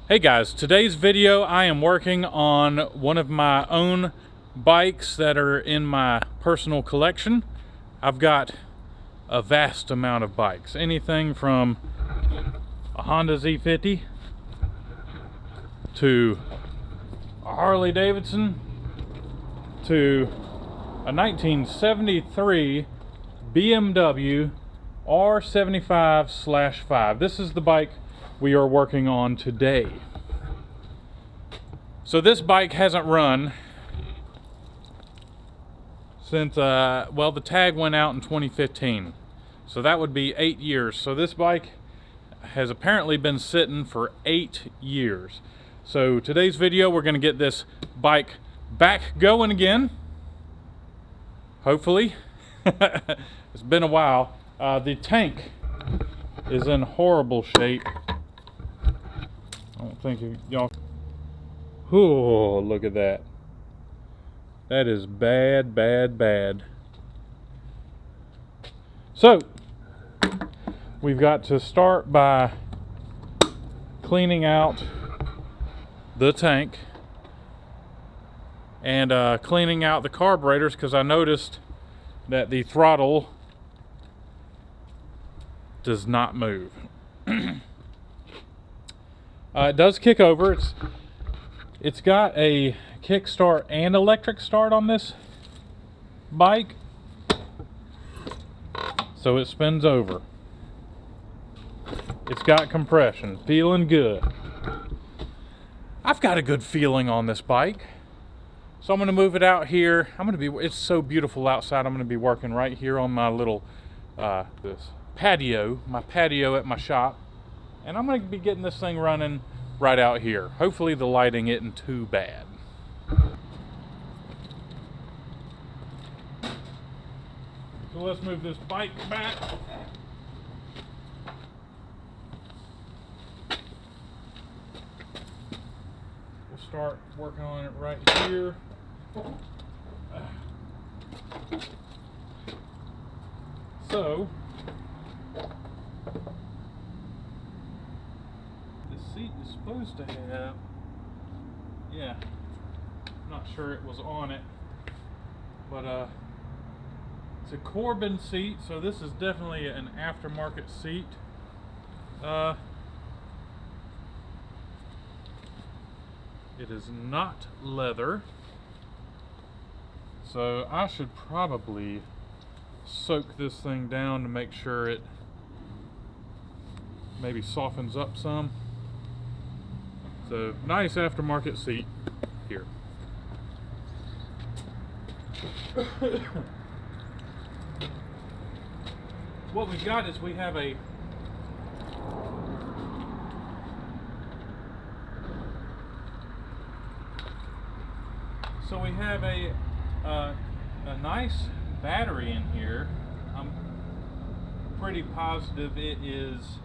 Hey guys, today's video I am working on one of my own bikes that are in my personal collection. I've got a vast amount of bikes, anything from a Honda Z50 to a Harley Davidson to a 1973 BMW R75/5. This is the bike we are working on today. So this bike hasn't run since, well, the tag went out in 2015. So that would be 8 years. So this bike has apparently been sitting for 8 years. So today's video, we're gonna get this bike back going again. Hopefully. It's been a while. The tank is in horrible shape. I don't think y'all. Oh, look at that. That is bad, bad, bad. So, we've got to start by cleaning out the tank and cleaning out the carburetors, because I noticed that the throttle does not move. It does kick over. It's got a kickstart and electric start on this bike, so it spins over. It's got compression, feeling good. I've got a good feeling on this bike, so I'm going to move it out here. It's so beautiful outside. I'm going to be working right here on my little this patio, my patio at my shop, and I'm going to be getting this thing running right out here. Hopefully the lighting isn't too bad. So let's move this bike back. We'll start working on it right here. So the seat is supposed to have, yeah, I'm not sure it was on it, but it's a Corbin seat, so this is definitely an aftermarket seat. It is not leather, so I should probably soak this thing down to make sure it maybe softens up some. So nice aftermarket seat here. What we've got is we have a nice battery in here. I'm pretty positive it is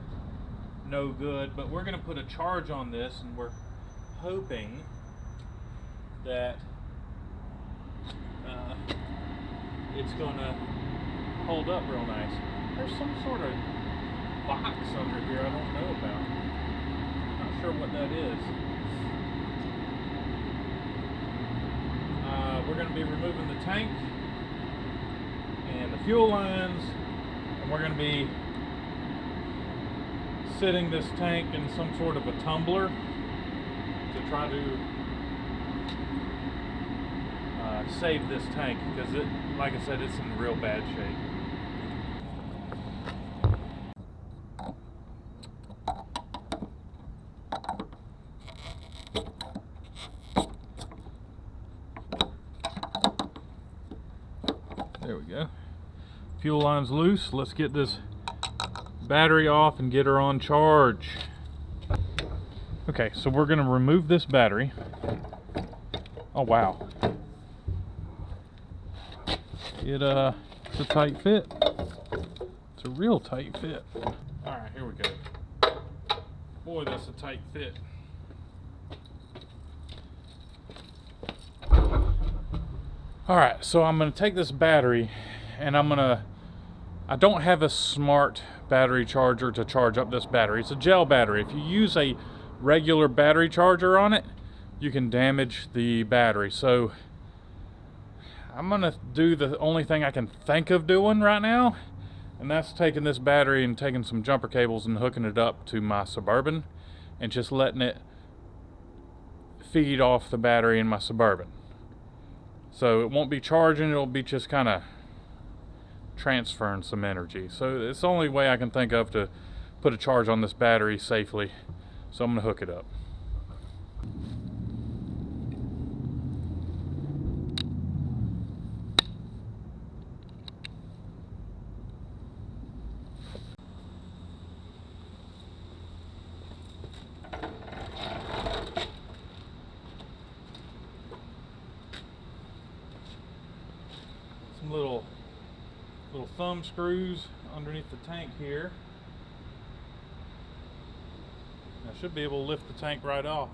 no good, but we're going to put a charge on this, and we're hoping that it's going to hold up real nice. There's some sort of box under here I don't know about. Not sure what that is. We're going to be removing the tank and the fuel lines, and we're going to be sitting this tank in some sort of a tumbler to try to save this tank, because it, like I said, it's in real bad shape. There we go. Fuel line's loose. Let's get this battery off and get her on charge. Okay, so we're going to remove this battery. Oh wow. It's a tight fit. It's a real tight fit. Alright, here we go. Boy, that's a tight fit. Alright, so I'm going to take this battery and I don't have a smart battery charger to charge up this battery. It's a gel battery. If you use a regular battery charger on it, you can damage the battery. So I'm gonna do the only thing I can think of doing right now, and that's taking this battery and taking some jumper cables and hooking it up to my Suburban and just letting it feed off the battery in my Suburban. So it won't be charging, it'll be just kind of transferring some energy. So it's the only way I can think of to put a charge on this battery safely. So I'm gonna hook it up. Some little thumb screws underneath the tank here. I should be able to lift the tank right off.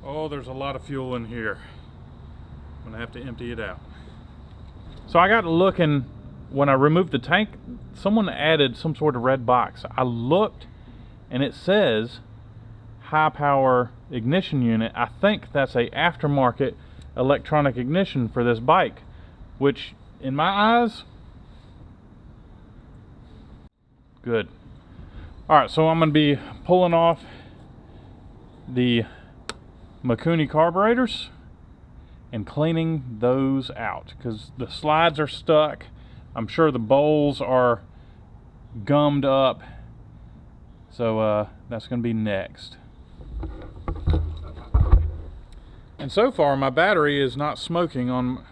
Oh, there's a lot of fuel in here. I'm gonna have to empty it out. So I got to looking, when I removed the tank, someone added some sort of red box. I looked and it says high power ignition unit. I think that's a aftermarket electronic ignition for this bike, which in my eyes, good. All right, so I'm gonna be pulling off the Mikuni carburetors and cleaning those out because the slides are stuck. I'm sure the bowls are gummed up, so that's going to be next. And so far my battery is not smoking on,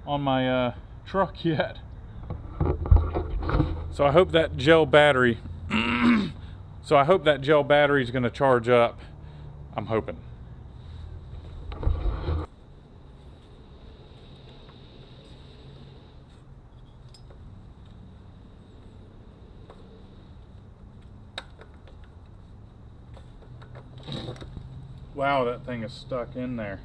my truck yet. So I hope that gel battery is going to charge up. I'm hoping. Wow, that thing is stuck in there.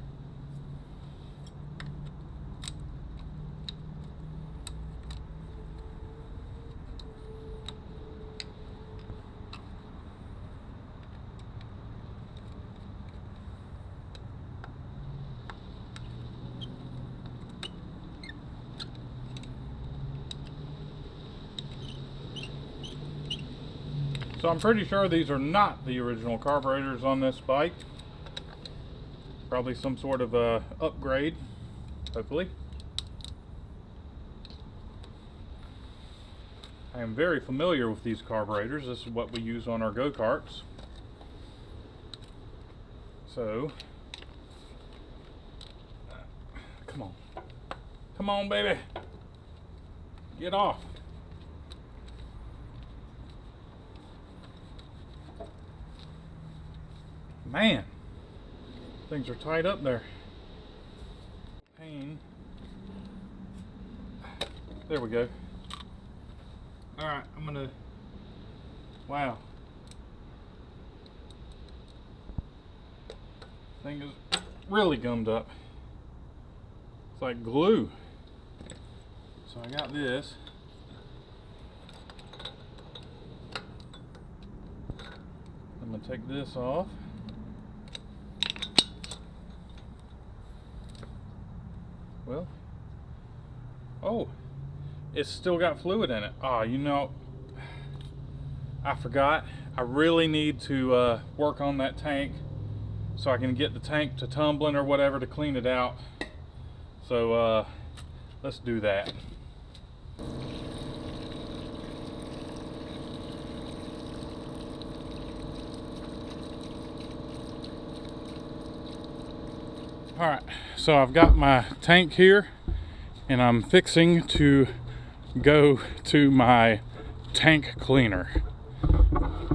So I'm pretty sure these are not the original carburetors on this bike. Probably some sort of upgrade, hopefully. I am very familiar with these carburetors. This is what we use on our go-karts. So, come on. Come on, baby. Get off. Man, things are tied up there. Pain. There we go. All right, I'm gonna, wow. Thing is really gummed up. It's like glue. So I got this. I'm gonna take this off. Well, oh, it's still got fluid in it. Oh, you know, I forgot. I really need to work on that tank so I can get the tank to tumbling or whatever to clean it out. So let's do that. All right, so I've got my tank here and I'm fixing to go to my tank cleaner.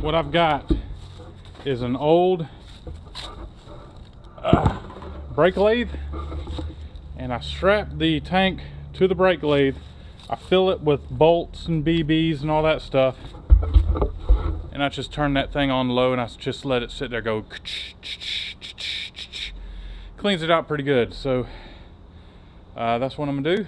What I've got is an old brake lathe, and I strapped the tank to the brake lathe. I fill it with bolts and BBs and all that stuff, and I just turn that thing on low and I just let it sit there, go cleans it out pretty good. So that's what I'm gonna do.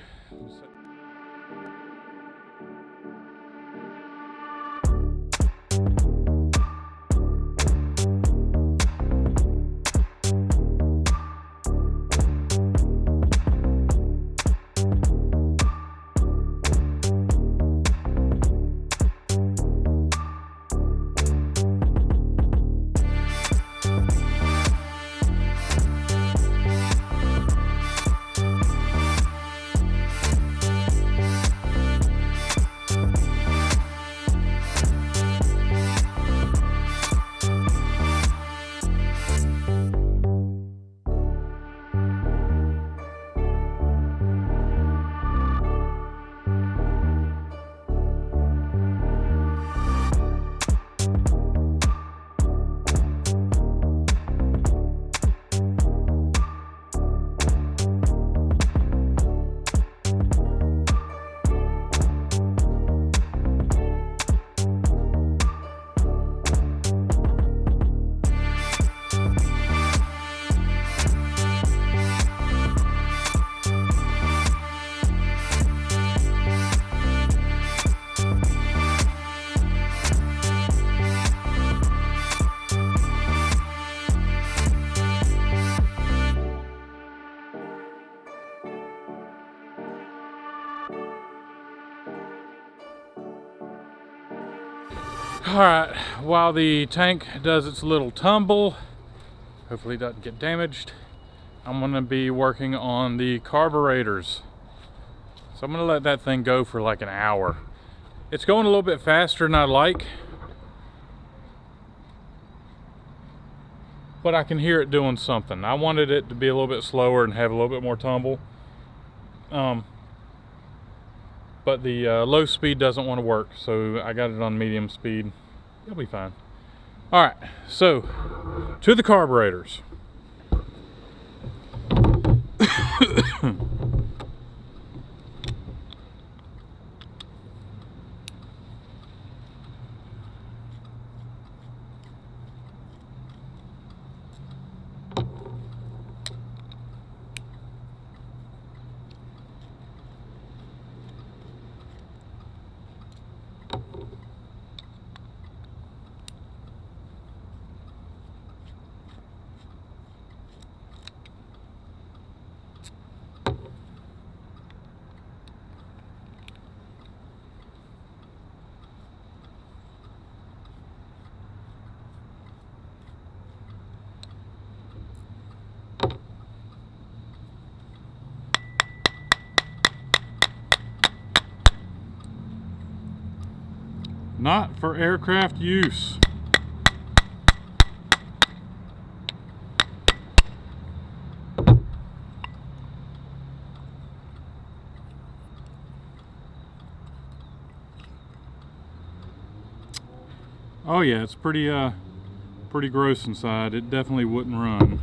Alright, while the tank does its little tumble, hopefully it doesn't get damaged, I'm going to be working on the carburetors. So I'm going to let that thing go for like an hour. It's going a little bit faster than I like, but I can hear it doing something. I wanted it to be a little bit slower and have a little bit more tumble. But the low speed doesn't want to work, so I got it on medium speed. It'll be fine. All right, so to the carburetors. Not for aircraft use. Oh yeah, it's pretty gross inside. It definitely wouldn't run.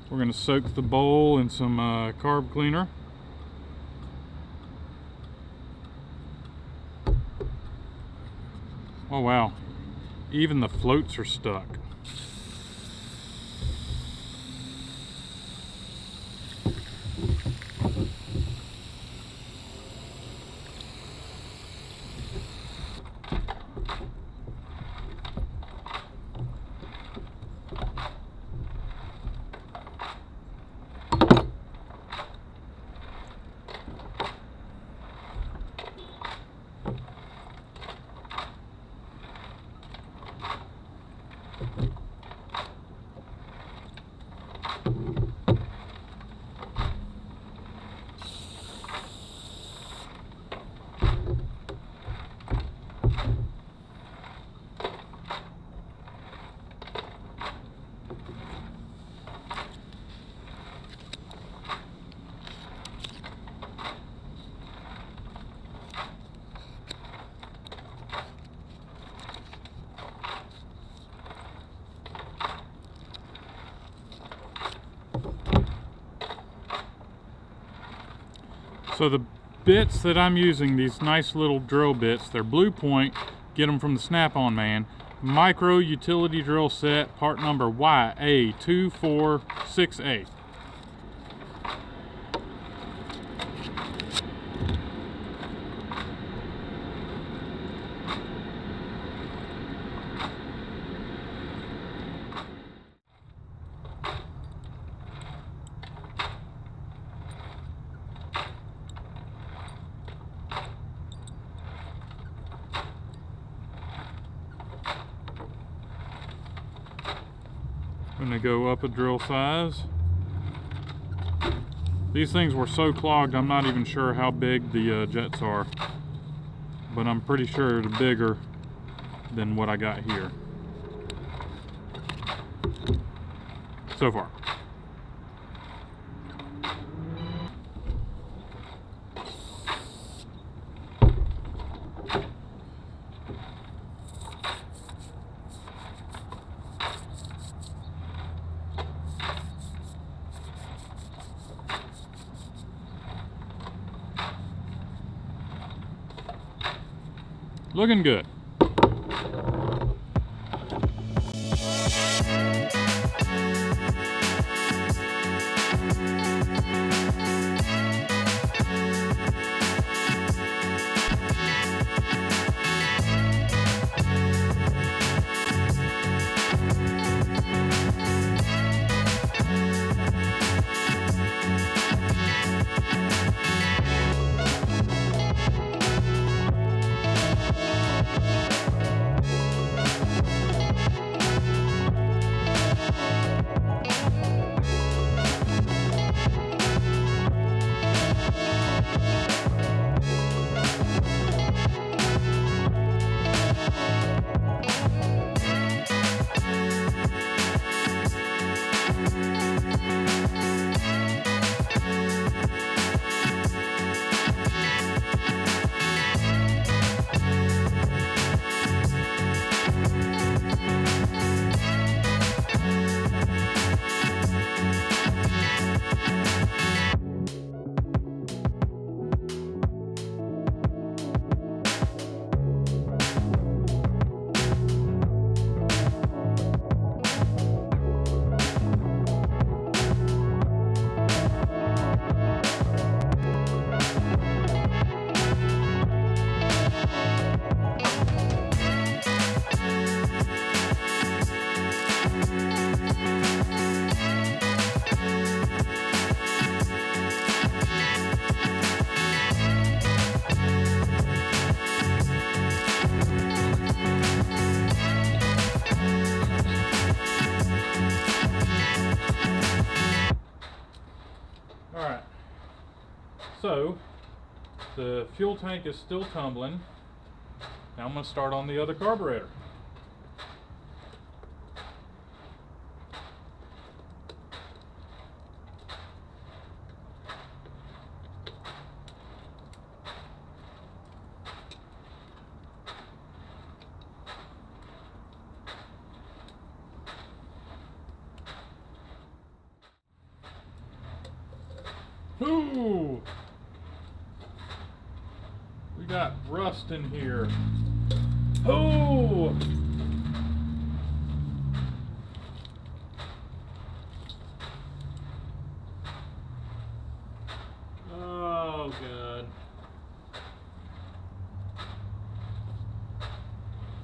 We're gonna soak the bowl in some carb cleaner. Oh wow, even the floats are stuck. So the bits that I'm using, these nice little drill bits, they're Blue Point, get them from the Snap-on man. Micro utility drill set, part number YA246A. I'm going to go up a drill size. These things were so clogged, I'm not even sure how big the jets are, but I'm pretty sure they're bigger than what I got here so far. Looking good. So the fuel tank is still tumbling. Now I'm going to start on the other carburetor. Ooh! We got rust in here. Oh! Oh, God.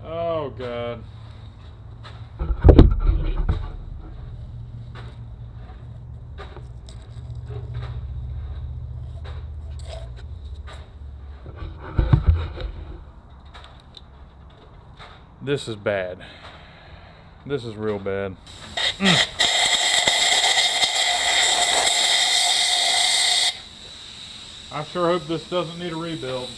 Oh, God. This is bad. This is real bad. I sure hope this doesn't need a rebuild.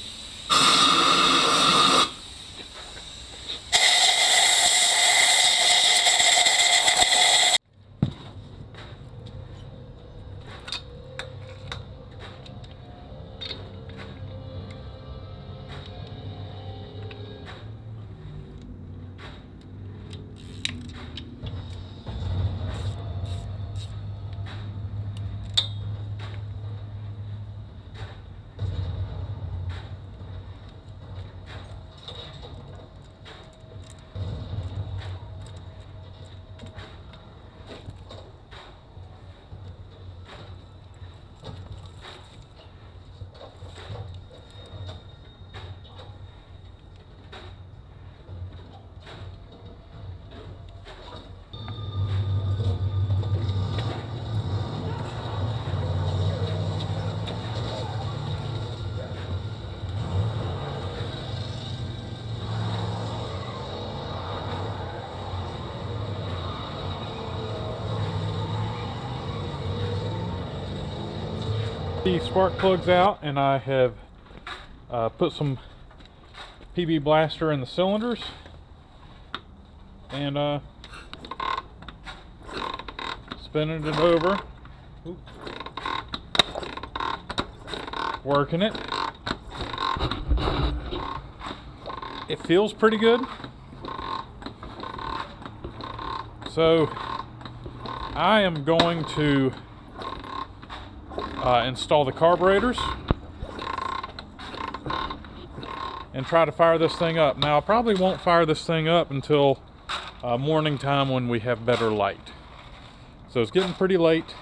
The spark plugs out, and I have put some PB blaster in the cylinders, and spinning it over. Oop. Working it. It feels pretty good. So I am going to install the carburetors and try to fire this thing up. Now I probably won't fire this thing up until morning time when we have better light. So it's getting pretty late.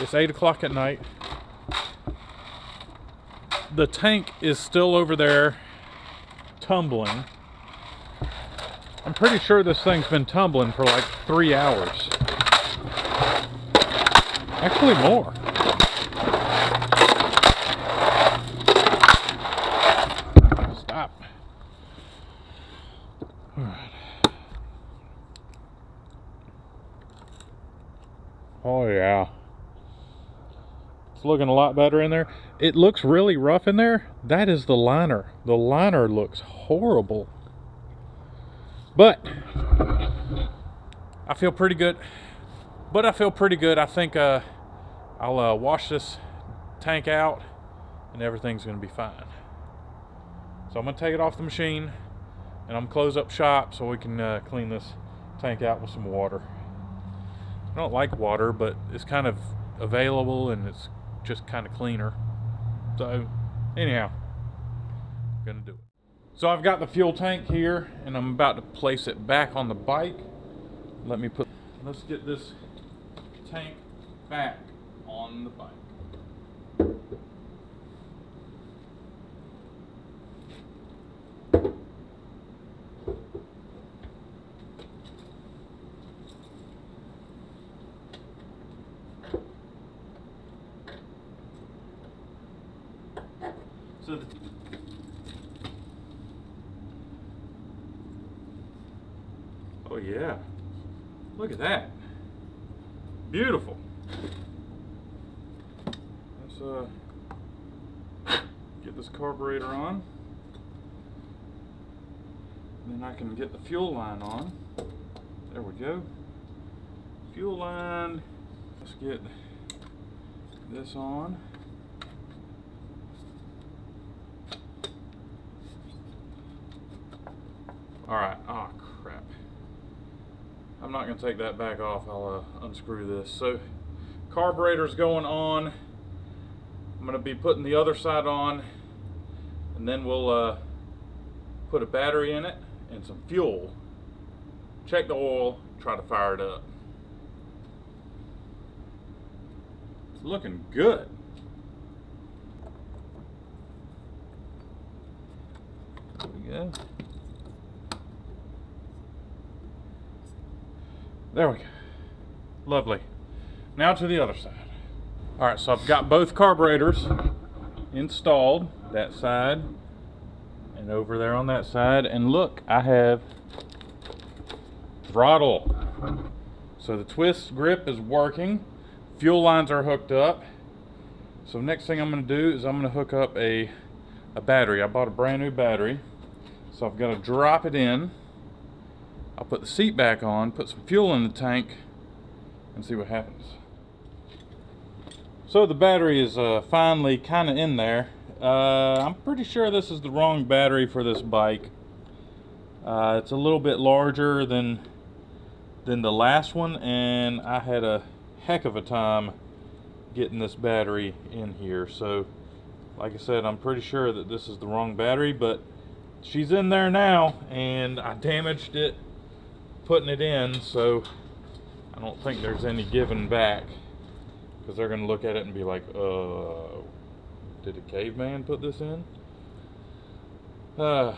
It's 8 o'clock at night. The tank is still over there tumbling. I'm pretty sure this thing's been tumbling for like 3 hours. Actually more. Stop. All right. Oh yeah. It's looking a lot better in there. It looks really rough in there. That is the liner. The liner looks horrible. But I feel pretty good. I think I'll wash this tank out and everything's going to be fine. So I'm going to take it off the machine and I'm going to close up shop so we can clean this tank out with some water. I don't like water, but it's kind of available and it's just kind of cleaner. So anyhow, I'm going to do it. So I've got the fuel tank here and I'm about to place it back on the bike. Let's get this tank back on the bike. So oh yeah, look at that. Beautiful. Let's get this carburetor on. And then I can get the fuel line on. There we go. Fuel line. Let's get this on. Alright, oh crap. I'm not going to take that back off. I'll unscrew this. So, carburetor's going on. I'm going to be putting the other side on, and then we'll put a battery in it and some fuel. Check the oil, try to fire it up. It's looking good. There we go. There we go. Lovely. Now to the other side. Alright, so I've got both carburetors installed, that side and over there on that side. And look, I have throttle. So the twist grip is working. Fuel lines are hooked up. So next thing I'm going to do is I'm going to hook up a battery. I bought a brand new battery. So I've got to drop it in. I'll put the seat back on, put some fuel in the tank, and see what happens. So the battery is finally kind of in there. I'm pretty sure this is the wrong battery for this bike. It's a little bit larger than the last one, and I had a heck of a time getting this battery in here. So, like I said, I'm pretty sure that this is the wrong battery, but she's in there now, and I damaged it putting it in, so I don't think there's any giving back, because they're going to look at it and be like, did a caveman put this in? Alright,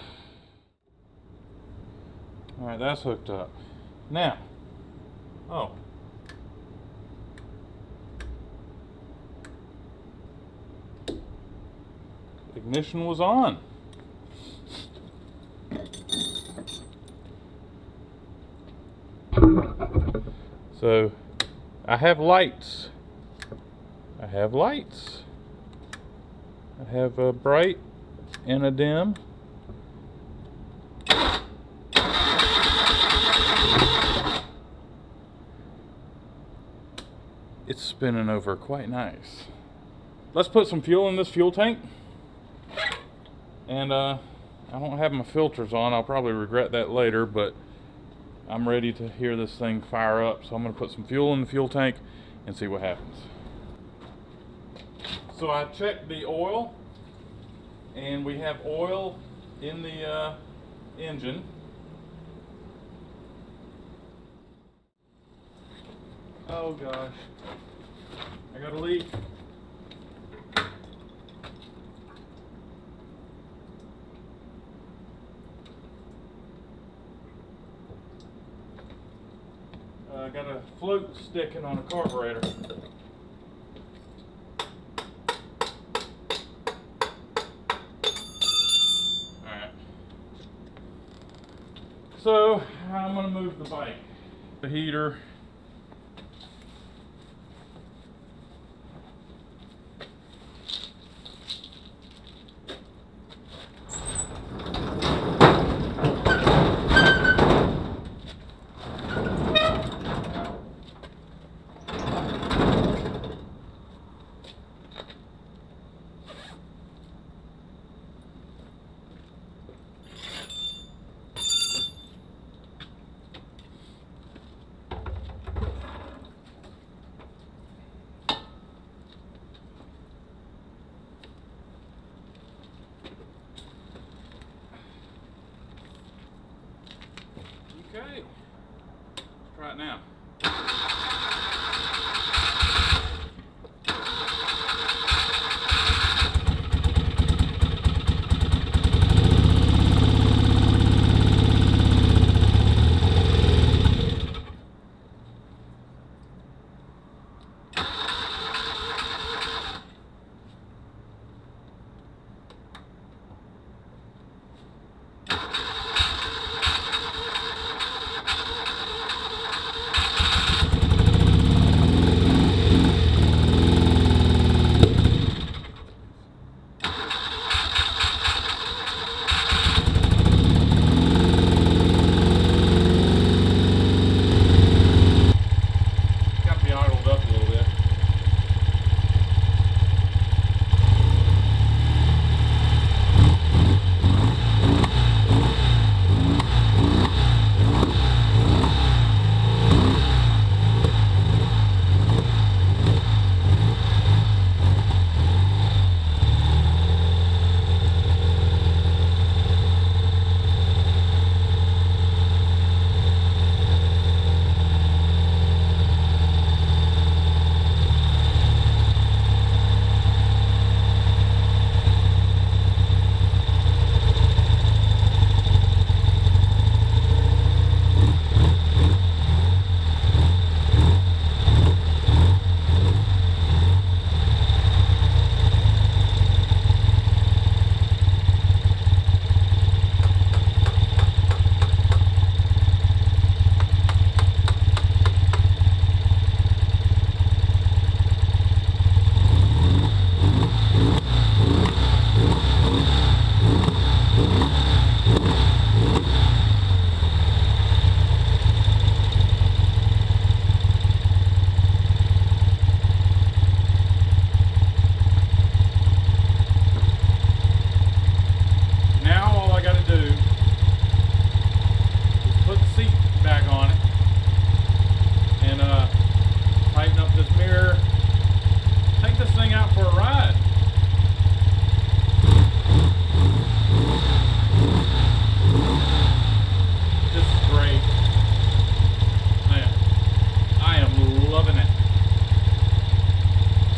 that's hooked up. Now, ignition was on. So I have lights. I have a bright and a dim. It's spinning over quite nice. Let's put some fuel in this fuel tank. And I don't have my filters on. I'll probably regret that later, but I'm ready to hear this thing fire up. So I'm going to put some fuel in the fuel tank and see what happens. So I checked the oil, and we have oil in the engine. Oh gosh, I got a leak. I got a float sticking on a carburetor. Alright. So, I'm going to move the bike. The heater. Okay, let's try it now.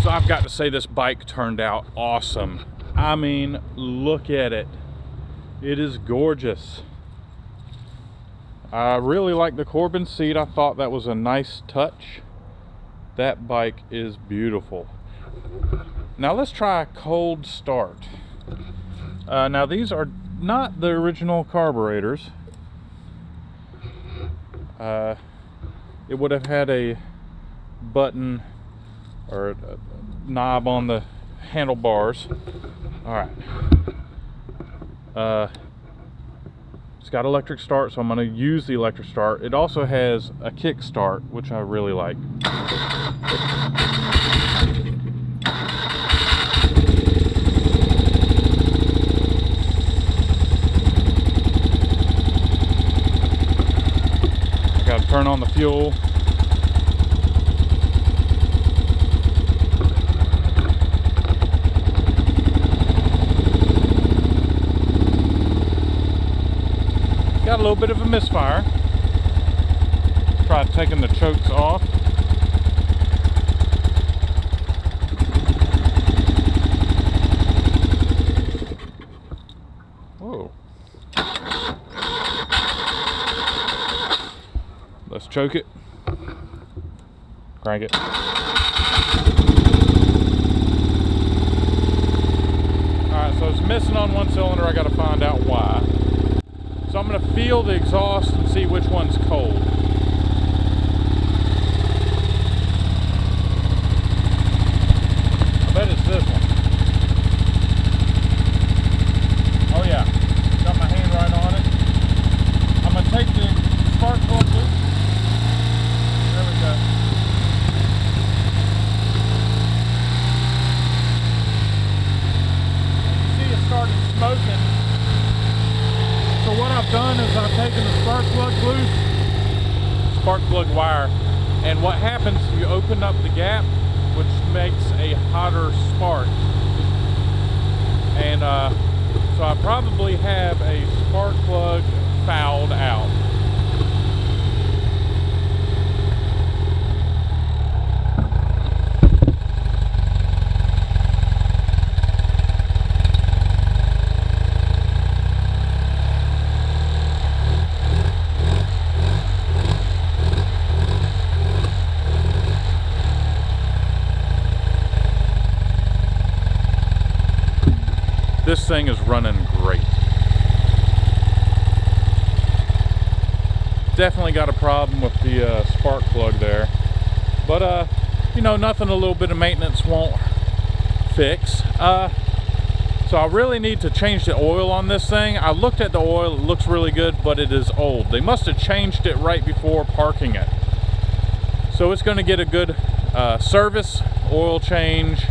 I've got to say, this bike turned out awesome. I mean, look at it. It is gorgeous. I really like the Corbin seat. I thought that was a nice touch. That bike is beautiful. Now let's try a cold start. Now these are not the original carburetors. It would have had a button or a knob on the handlebars, Alright. It's got electric start, so I'm going to use the electric start. It also has a kick start, which I really like. I got to turn on the fuel. Got a little bit of a misfire. Try taking the chokes off. Whoa. Let's choke it. Crank it. Alright, so it's missing on one cylinder. I got to find out why. So I'm going to feel the exhaust and see which one's cold. I bet it's this one. Oh yeah, got my hand right on it. I'm going to take the spark plug loose. There we go. You see it started smoking. So what I've done is I've taken the spark plug loose, spark plug wire, and what happens, you open up the gap, which makes a hotter spark. And so I probably have a spark plug fouled out. This thing is running great. Definitely got a problem with the spark plug there. But, you know, nothing a little bit of maintenance won't fix. So I really need to change the oil on this thing. I looked at the oil, it looks really good, but it is old. They must have changed it right before parking it. So it's going to get a good service, oil change.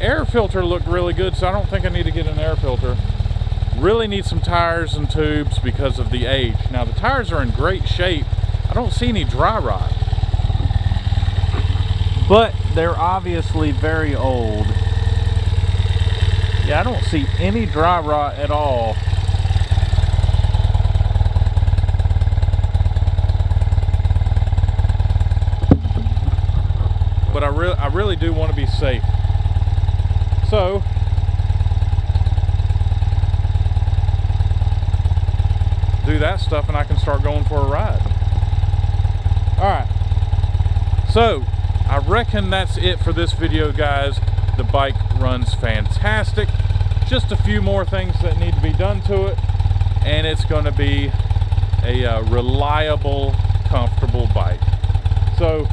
Air filter looked really good, so I don't think I need to get an air filter. Really need some tires and tubes because of the age. Now the tires are in great shape. I don't see any dry rot, but they're obviously very old. Yeah, I don't see any dry rot at all. But I really do want to be safe. So, do that stuff and I can start going for a ride. Alright, so I reckon that's it for this video, guys. The bike runs fantastic. Just a few more things that need to be done to it, and it's going to be a reliable, comfortable bike. So,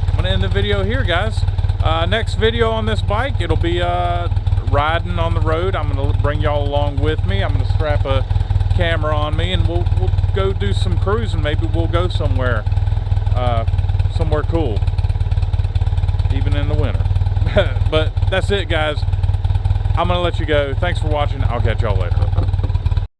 I'm going to end the video here, guys. Next video on this bike, it'll be riding on the road. I'm going to bring y'all along with me. I'm going to strap a camera on me and we'll go do some cruising. Maybe we'll go somewhere cool, even in the winter. But that's it, guys. I'm going to let you go. Thanks for watching. I'll catch y'all later.